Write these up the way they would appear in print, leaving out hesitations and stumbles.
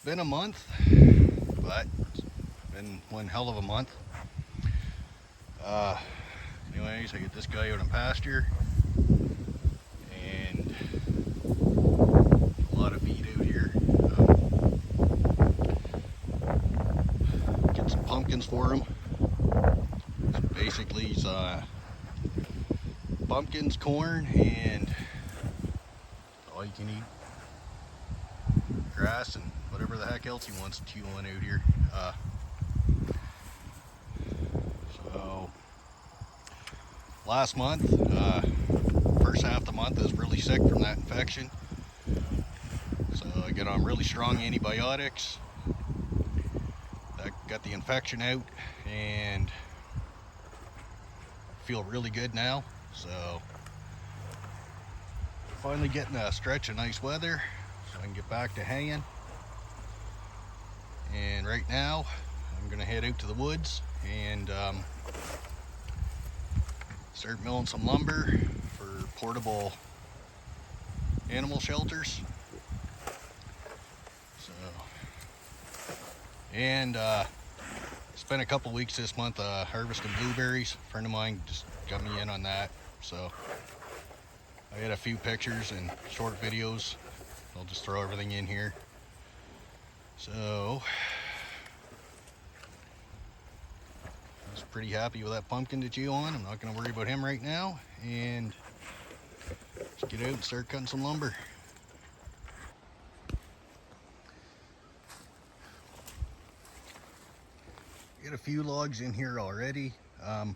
been a month, but it's been one hell of a month. Uh, Anyways, I get this guy out in pasture, and a lot of feed out here. Get some pumpkins for him. So basically, he's pumpkins, corn, and all you can eat grass and whatever the heck else he wants to chew on out here. So last month, first half of the month, I was really sick from that infection. So I got on really strong antibiotics. That got the infection out, and I feel really good now. So finally getting a stretch of nice weather so I can get back to hanging. And right now I'm gonna head out to the woods and start milling some lumber for portable animal shelters. So, and spent a couple weeks this month harvesting blueberries. A friend of mine just got me in on that, so I had a few pictures and short videos. I'll just throw everything in here. So I was pretty happy with that pumpkin to chew on. I'm not going to worry about him right now, and let's get out and start cutting some lumber. Get a few logs in here already. You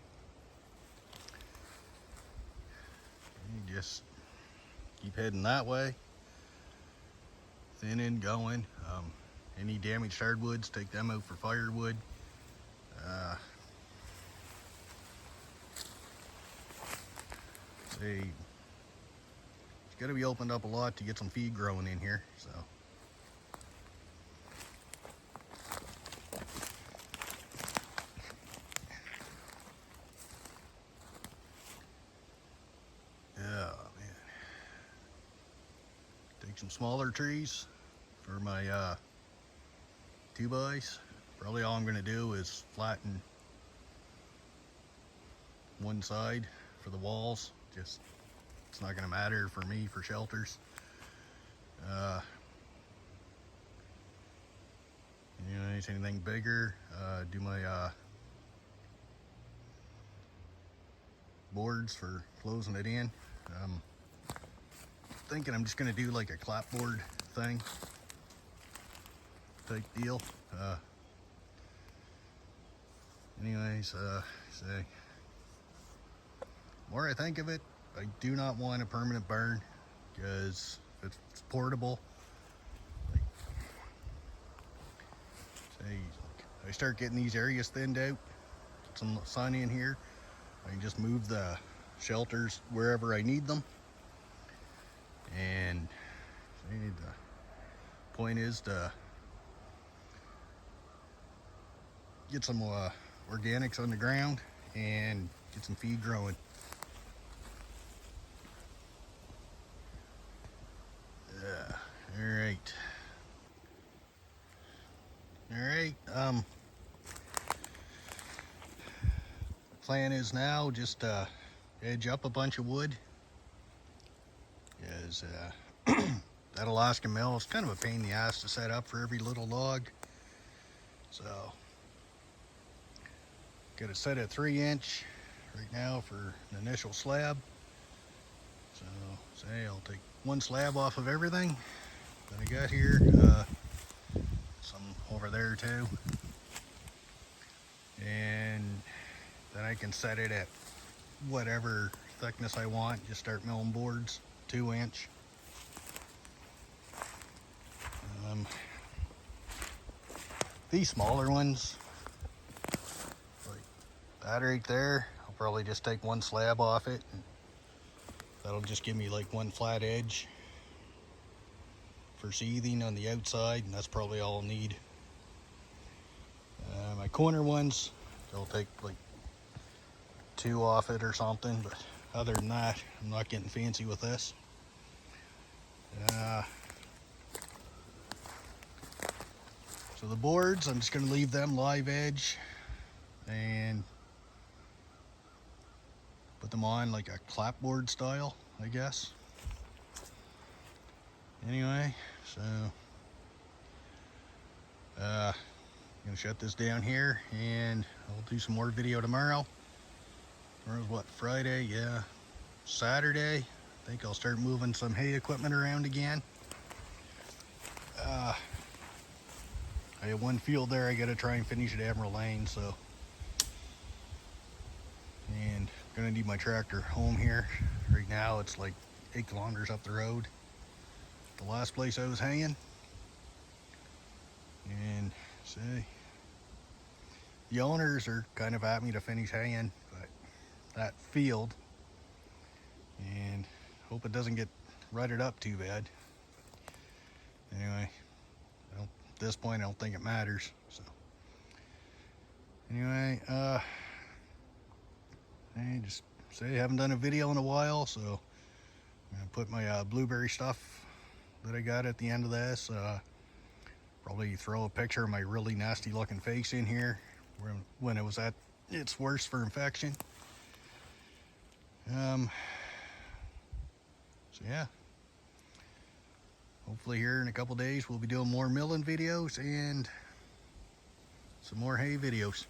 just keep heading that way, thin end going. Any damaged hardwoods, take them out for firewood. It's got to be opened up a lot to get some feed growing in here. So yeah, man. Take some smaller trees for my 2x. Probably all I'm going to do is flatten one side for the walls. Just, it's not going to matter for me for shelters. Anything bigger, do my boards for closing it in. Thinking I'm just going to do like a clapboard thing type deal. Say, the more I think of it, I do not want a permanent barn, because if it's portable, like, say I start getting these areas thinned out, get some sun in here, I can just move the shelters wherever I need them. And the point is to get some organics on the ground and get some feed growing. All right. Plan is now just edge up a bunch of wood. Is that Alaskan mill is kind of a pain in the ass to set up for every little log. So got it set at 3-inch right now for an initial slab. So say I'll take one slab off of everything that I got here. Some over there too. And then I can set it at whatever thickness I want. Just start milling boards, 2-inch. These smaller ones, like that right there, I'll probably just take one slab off it. And that'll just give me like one flat edge for seething on the outside, and that's probably all I'll need. My corner ones, they'll take like 2 off it or something, but other than that, I'm not getting fancy with this. So the boards, I'm just going to leave them live edge and put them on like a clapboard style, I guess. Anyway, so I'm gonna shut this down here, and I'll do some more video tomorrow. Tomorrow's what, Friday? Yeah, Saturday. I think I'll start moving some hay equipment around again. I have one field there I gotta try and finish at Emerald Lane, so, and gonna need my tractor home here. Right now it's like 8 kilometers up the road, the last place I was hanging. And say the owners are kind of at me to finish haying that field, and hope it doesn't get rutted up too bad. Anyway, at this point I don't think it matters. So anyway, I just say I haven't done a video in a while, so I'm gonna put my blueberry stuff that I got at the end of this. Probably throw a picture of my really nasty looking face in here when it was at its worst for infection. So yeah, hopefully here in a couple days we'll be doing more milling videos and some more hay videos.